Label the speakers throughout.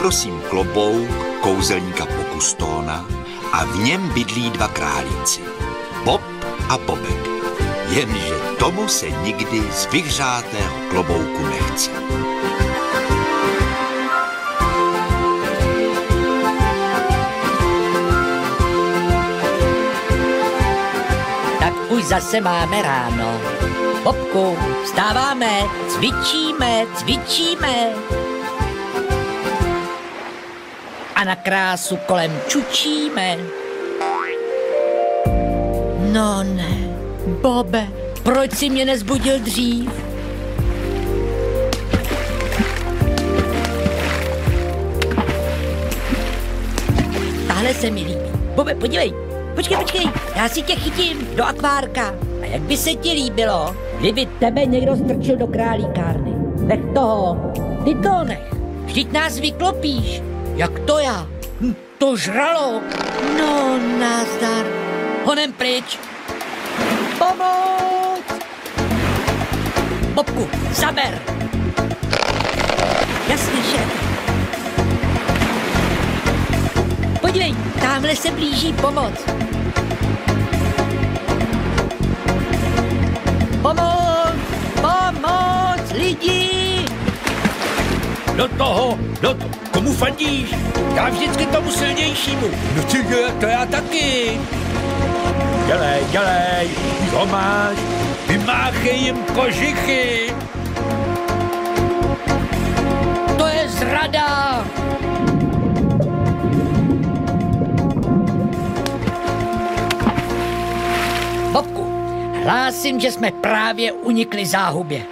Speaker 1: poprosím klobouk kouzelníka Pokustóna a v něm bydlí dva králíci, Bob a Bobek. Jenže tomu se nikdy z vyhřátého klobouku nechce.
Speaker 2: Tak už zase máme ráno. Bobku, vstáváme, cvičíme. A na krásu kolem čučíme. No ne, Bobe, proč jsi mě nezbudil dřív? Tahle se mi líbí. Bobe, podívej, počkej, já si tě chytím do akvárka. A jak by se ti líbilo, kdyby tebe někdo strčil do králíkárny? Nech toho, ty to nech. Vždyť nás vyklopíš. Jak to já? To žralo. No, nazdar. Honem pryč. Pomoc! Bobku, zaber. Jasně, šéf. Podívej, tamhle se blíží pomoc. Pomoc, lidi!
Speaker 3: Do toho, komu fandíš? Já vždycky tomu silnějšímu. No ty, to já taky. Dělej, co máš? Vymáchej jim kožichy.
Speaker 2: To je zrada. Bobku, hlásím, že jsme právě unikli záhubě.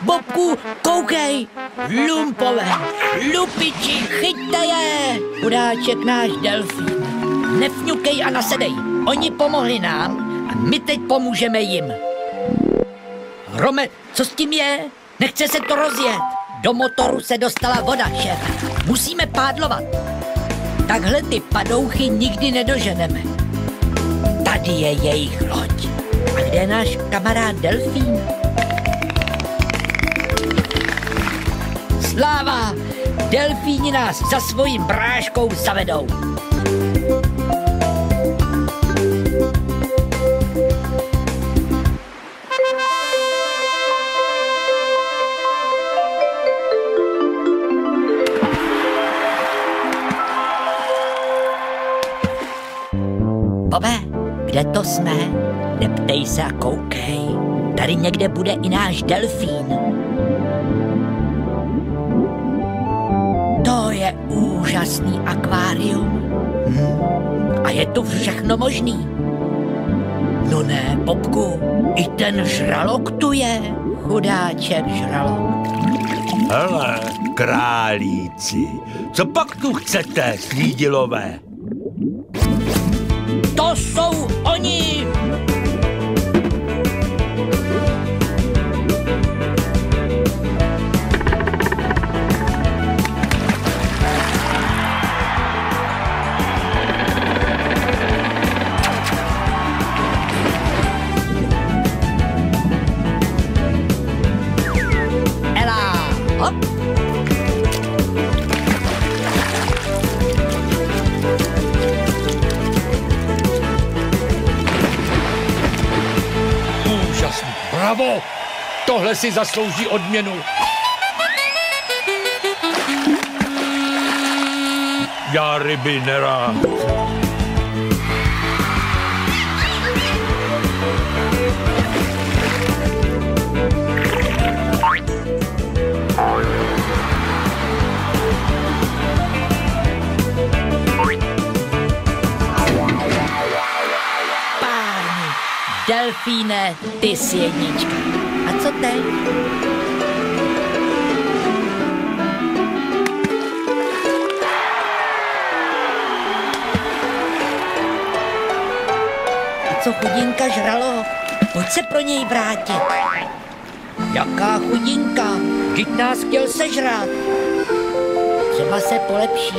Speaker 2: Bobku, koukej! Lumpové, lupiči, chyťte je! Chudáček náš delfín. Nefňukej a nasedej. Oni pomohli nám a my teď pomůžeme jim. Hrome, co s tím je? Nechce se to rozjet. Do motoru se dostala voda, šéfe. Musíme pádlovat. Takhle ty padouchy nikdy nedoženeme. Tady je jejich loď. A kde je náš kamarád delfín? Sláva! Delfíni nás za svou bráškou zavedou. Bobe, kde to jsme? Neptej se a koukej. Tady někde bude i náš delfín. To je úžasný akvárium. A je tu všechno možný. No ne, Bobku, i ten žralok tu je. Chudáček žralok.
Speaker 3: Hele, králíci, co pak tu chcete, svídilové?
Speaker 2: To jsou oni!
Speaker 3: Bravo! Tohle si zaslouží odměnu. Já ryby nerád.
Speaker 2: Delfíne, ty jsi jednička. A co teď? co chudinka žralo. Pojď se pro něj vrátit. Jaká chudinka? Vždyť nás chtěl sežrat. Třeba se polepší.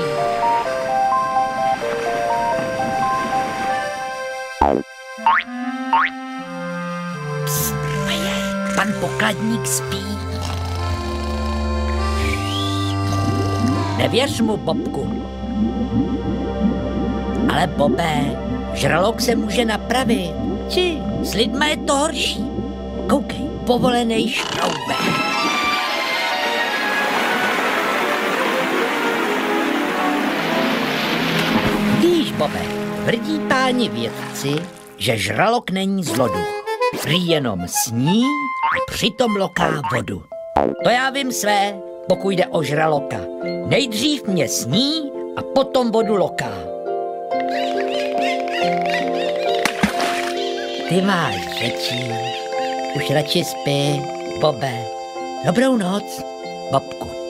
Speaker 2: Psst, pan pokladník spí. Nevěř mu, Bobku. Ale Bobé, žralok se může napravit. Či s lidma je to horší. Koukej, povolenej šroubek. Víš, Bobe, tvrdí páni vědci, že žralok není zloduch. Prý jenom sní a přitom loká vodu. To já vím své, pokud jde o žraloka. Nejdřív mě sní a potom vodu loká. Ty máš řečí. Už radši spí, Bobe. Dobrou noc, Bobku.